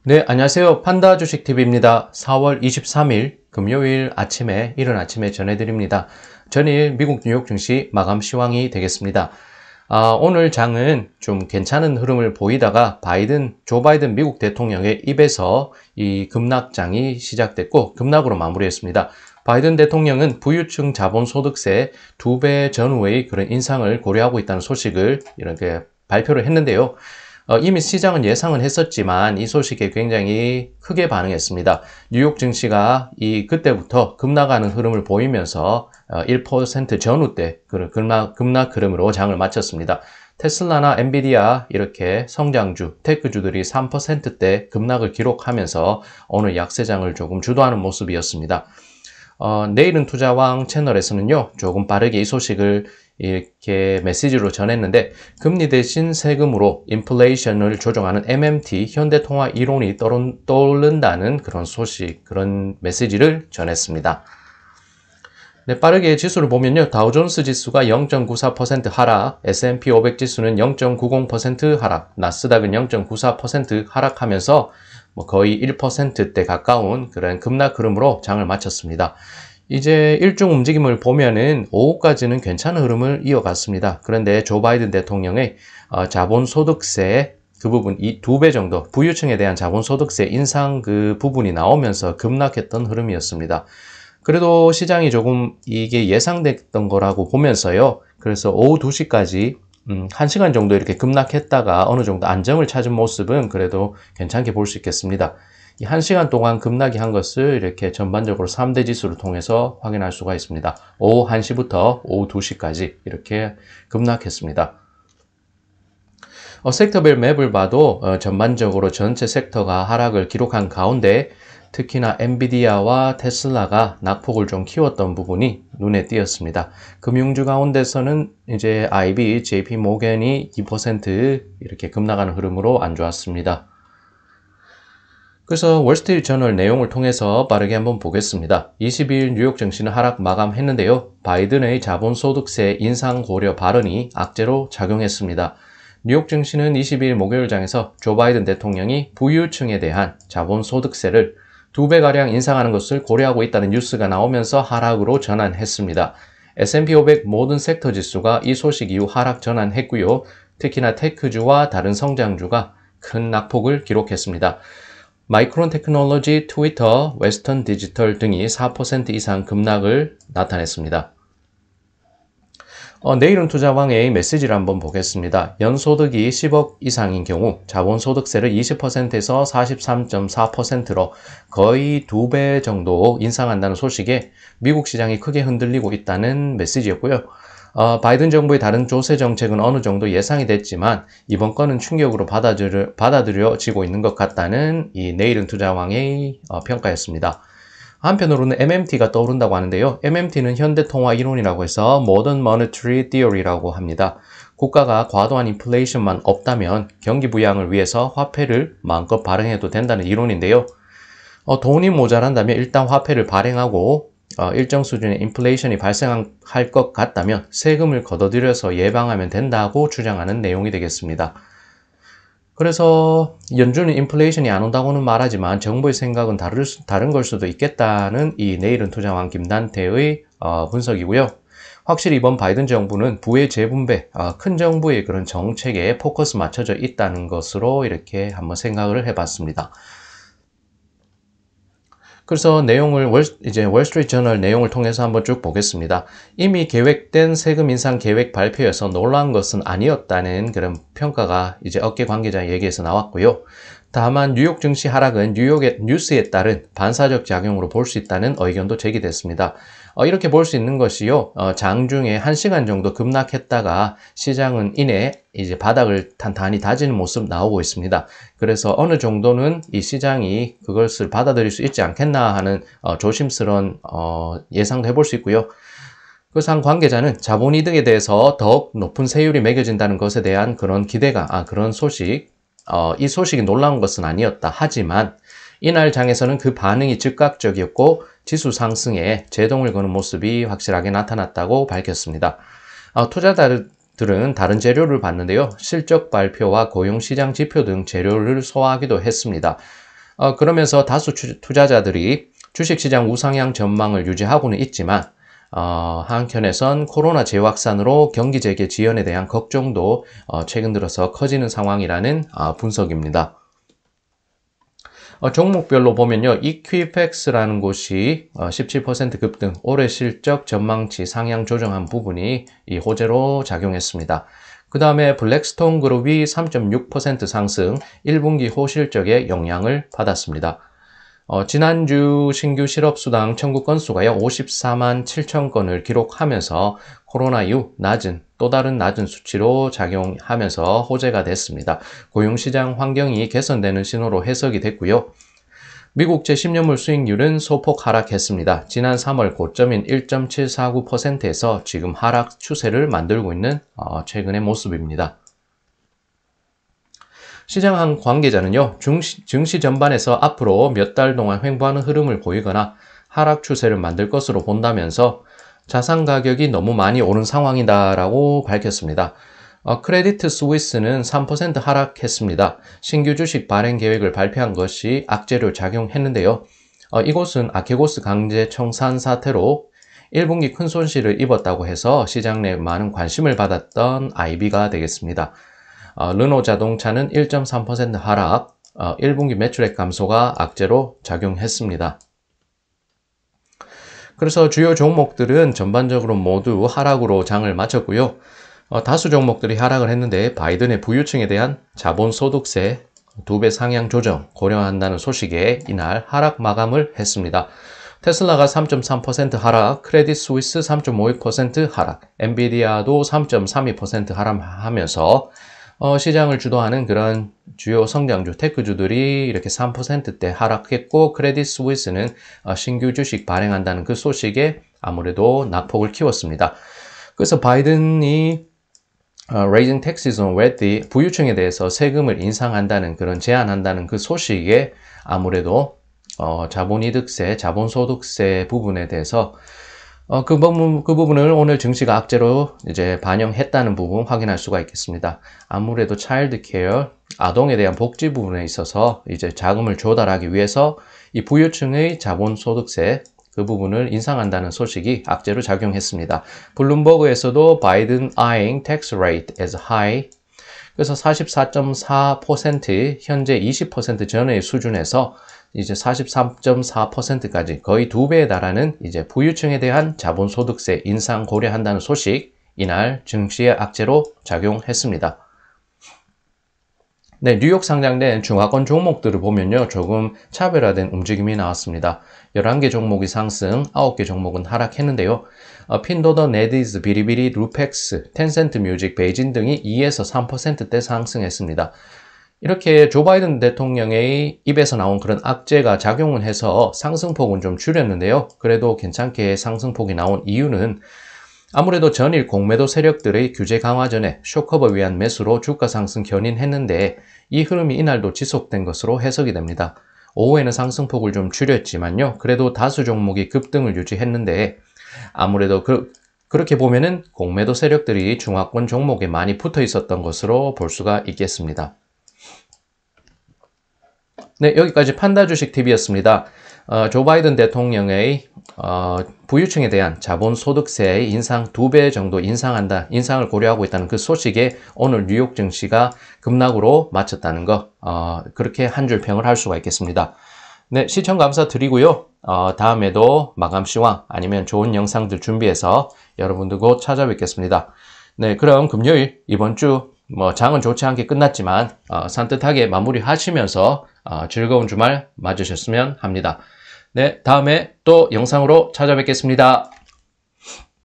네, 안녕하세요. 판다 주식TV입니다. 4월 23일 금요일 아침에, 이른 아침에 전해드립니다. 전일 미국 뉴욕 증시 마감 시황이 되겠습니다. 오늘 장은 좀 괜찮은 흐름을 보이다가 조 바이든 미국 대통령의 입에서 이 급락장이 시작됐고 급락으로 마무리했습니다. 바이든 대통령은 부유층 자본소득세 2배 전후의 그런 인상을 고려하고 있다는 소식을 이렇게 발표를 했는데요. 이미 시장은 예상은 했었지만 이 소식에 굉장히 크게 반응했습니다. 뉴욕 증시가 그때부터 급락하는 흐름을 보이면서 1% 전후대 급락 흐름으로 장을 마쳤습니다. 테슬라나 엔비디아 이렇게 성장주, 테크주들이 3%대 급락을 기록하면서 오늘 약세장을 조금 주도하는 모습이었습니다. 내일은 투자왕 채널에서는요, 조금 빠르게 이 소식을 이렇게 메시지로 전했는데, 금리 대신 세금으로 인플레이션을 조정하는 MMT, 현대통화 이론이 떠오른다는 그런 소식, 그런 메시지를 전했습니다. 네, 빠르게 지수를 보면요, 다우존스 지수가 0.94% 하락, S&P 500 지수는 0.90% 하락, 나스닥은 0.94% 하락하면서 거의 1%대 가까운 그런 급락 흐름으로 장을 마쳤습니다. 이제 일종 움직임을 보면은 오후까지는 괜찮은 흐름을 이어갔습니다. 그런데 조 바이든 대통령의 자본소득세 그 부분, 이 2배 정도 부유층에 대한 자본소득세 인상 그 부분이 나오면서 급락했던 흐름이었습니다. 그래도 시장이 조금 이게 예상됐던 거라고 보면서요. 그래서 오후 2시까지 1시간 정도 이렇게 급락했다가 어느 정도 안정을 찾은 모습은 그래도 괜찮게 볼 수 있겠습니다. 이 1시간 동안 급락이 한 것을 이렇게 전반적으로 3대 지수를 통해서 확인할 수가 있습니다. 오후 1시부터 오후 2시까지 이렇게 급락했습니다. 섹터별 맵을 봐도 전반적으로 전체 섹터가 하락을 기록한 가운데 특히나 엔비디아와 테슬라가 낙폭을 좀 키웠던 부분이 눈에 띄었습니다. 금융주 가운데서는 이제 IB, JP 모건이 2% 이렇게 급락하는 흐름으로 안 좋았습니다. 그래서 월스트리트 저널 내용을 통해서 빠르게 한번 보겠습니다. 22일 뉴욕 증시는 하락 마감했는데요. 바이든의 자본소득세 인상 고려 발언이 악재로 작용했습니다. 뉴욕 증시는 22일 목요일장에서 조 바이든 대통령이 부유층에 대한 자본소득세를 2배가량 인상하는 것을 고려하고 있다는 뉴스가 나오면서 하락으로 전환했습니다. S&P 500 모든 섹터 지수가 이 소식 이후 하락 전환했고요. 특히나 테크주와 다른 성장주가 큰 낙폭을 기록했습니다. 마이크론 테크놀로지, 트위터, 웨스턴 디지털 등이 4% 이상 급락을 나타냈습니다. 내일은 투자왕의 메시지를 한번 보겠습니다. 연소득이 10억 이상인 경우 자본소득세를 20%에서 43.4%로 거의 2배 정도 인상한다는 소식에 미국 시장이 크게 흔들리고 있다는 메시지였고요. 바이든 정부의 다른 조세 정책은 어느 정도 예상이 됐지만 이번 건은 충격으로 받아들여지고 있는 것 같다는 이 내일은 투자왕의 평가였습니다. 한편으로는 MMT가 떠오른다고 하는데요. MMT는 현대통화 이론이라고 해서 Modern Monetary Theory라고 합니다. 국가가 과도한 인플레이션만 없다면 경기 부양을 위해서 화폐를 마음껏 발행해도 된다는 이론인데요. 돈이 모자란다면 일단 화폐를 발행하고 일정 수준의 인플레이션이 발생할 것 같다면 세금을 걷어들여서 예방하면 된다고 주장하는 내용이 되겠습니다. 그래서 연준은 인플레이션이 안 온다고는 말하지만 정부의 생각은 다른 걸 수도 있겠다는 이 내일은 투자왕 김단태의 분석이고요. 확실히 이번 바이든 정부는 부의 재분배, 큰 정부의 그런 정책에 포커스 맞춰져 있다는 것으로 이렇게 한번 생각을 해봤습니다. 그래서 내용을 이제 월스트리트 저널 내용을 통해서 한번 쭉 보겠습니다. 이미 계획된 세금 인상 계획 발표여서 놀라운 것은 아니었다는 그런 평가가 이제 업계 관계자 얘기에서 나왔고요. 다만 뉴욕 증시 하락은 뉴욕의 뉴스에 따른 반사적 작용으로 볼 수 있다는 의견도 제기됐습니다. 이렇게 볼 수 있는 것이요. 장중에 1시간 정도 급락했다가 시장은 이내 이제 바닥을 단단히 다지는 모습 나오고 있습니다. 그래서 어느 정도는 이 시장이 그것을 받아들일 수 있지 않겠나 하는 조심스러운 예상도 해볼 수 있고요. 그래서 한 관계자는 자본이득에 대해서 더욱 높은 세율이 매겨진다는 것에 대한 그런 기대가, 그런 소식, 이 소식이 놀라운 것은 아니었다. 하지만 이날 장에서는 그 반응이 즉각적이었고 지수 상승에 제동을 거는 모습이 확실하게 나타났다고 밝혔습니다. 투자자들은 다른 재료를 봤는데요. 실적 발표와 고용시장 지표 등 재료를 소화하기도 했습니다. 그러면서 다수 투자자들이 주식시장 우상향 전망을 유지하고는 있지만 한편에선 코로나 재확산으로 경기 재개 지연에 대한 걱정도 최근 들어서 커지는 상황이라는 분석입니다. 종목별로 보면요, 이퀴팩스라는 곳이 17% 급등, 올해 실적 전망치 상향 조정한 부분이 이 호재로 작용했습니다. 그 다음에 블랙스톤 그룹이 3.6% 상승, 1분기 호실적에 영향을 받았습니다. 지난주 신규 실업수당 청구 건수가요, 54만 7천 건을 기록하면서 코로나 이후 또 다른 낮은 수치로 작용하면서 호재가 됐습니다. 고용시장 환경이 개선되는 신호로 해석이 됐고요. 미국 제10년물 수익률은 소폭 하락했습니다. 지난 3월 고점인 1.749%에서 지금 하락 추세를 만들고 있는 최근의 모습입니다. 시장 관계자는요, 증시 전반에서 앞으로 몇 달 동안 횡보하는 흐름을 보이거나 하락 추세를 만들 것으로 본다면서 자산 가격이 너무 많이 오른 상황이다라고 밝혔습니다. 크레디트 스위스는 3% 하락했습니다. 신규 주식 발행 계획을 발표한 것이 악재로 작용했는데요. 이곳은 아케고스 강제 청산 사태로 1분기 큰 손실을 입었다고 해서 시장 내 많은 관심을 받았던 IB가 되겠습니다. 르노 자동차는 1.3% 하락, 1분기 매출액 감소가 악재로 작용했습니다. 그래서 주요 종목들은 전반적으로 모두 하락으로 장을 마쳤고요. 다수 종목들이 하락을 했는데 바이든의 부유층에 대한 자본소득세 2배 상향 조정 고려한다는 소식에 이날 하락 마감을 했습니다. 테슬라가 3.3% 하락, 크레딧 스위스 3.52% 하락, 엔비디아도 3.32% 하락하면서 시장을 주도하는 그런 주요 성장주 테크주들이 이렇게 3%대 하락했고, 크레딧 스위스는 신규 주식 발행한다는 그 소식에 아무래도 낙폭을 키웠습니다. 그래서 바이든이 raising taxes on wealthy, 부유층에 대해서 세금을 인상한다는 그런 제한한다는 그 소식에 아무래도 자본이득세, 자본소득세 부분에 대해서 그 부분을 오늘 증시가 악재로 이제 반영했다는 부분 확인할 수가 있겠습니다. 아무래도 차일드 케어, 아동에 대한 복지 부분에 있어서 이제 자금을 조달하기 위해서 이 부유층의 자본소득세 그 부분을 인상한다는 소식이 악재로 작용했습니다. 블룸버그에서도 바이든 eyeing tax rate as high, 그래서 44.4% 현재 20% 전의 수준에서 이제 43.4%까지 거의 2배에 달하는 이제 부유층에 대한 자본소득세 인상 고려한다는 소식, 이날 증시의 악재로 작용했습니다. 네, 뉴욕 상장된 중화권 종목들을 보면요, 조금 차별화된 움직임이 나왔습니다. 11개 종목이 상승, 9개 종목은 하락했는데요. 핀도더, 네디즈, 비리비리, 루펙스, 텐센트 뮤직, 베이진 등이 2에서 3%대 상승했습니다. 이렇게 조 바이든 대통령의 입에서 나온 그런 악재가 작용을 해서 상승폭은 좀 줄였는데요. 그래도 괜찮게 상승폭이 나온 이유는 아무래도 전일 공매도 세력들의 규제 강화 전에 쇼커버 위한 매수로 주가 상승 견인했는데 이 흐름이 이날도 지속된 것으로 해석이 됩니다. 오후에는 상승폭을 좀 줄였지만요. 그래도 다수 종목이 급등을 유지했는데 아무래도 그렇게 보면은 공매도 세력들이 중화권 종목에 많이 붙어 있었던 것으로 볼 수가 있겠습니다. 네, 여기까지 판다주식TV였습니다. 조 바이든 대통령의 부유층에 대한 자본소득세의 인상 2배 정도 인상을 고려하고 있다는 그 소식에 오늘 뉴욕 증시가 급락으로 마쳤다는 거, 그렇게 한 줄 평을 할 수가 있겠습니다. 네, 시청 감사드리고요. 다음에도 마감시황 아니면 좋은 영상들 준비해서 여러분들 곧 찾아뵙겠습니다. 네, 그럼 금요일 이번 주 장은 좋지 않게 끝났지만 산뜻하게 마무리하시면서 즐거운 주말 맞으셨으면 합니다. 네, 다음에 또 영상으로 찾아뵙겠습니다.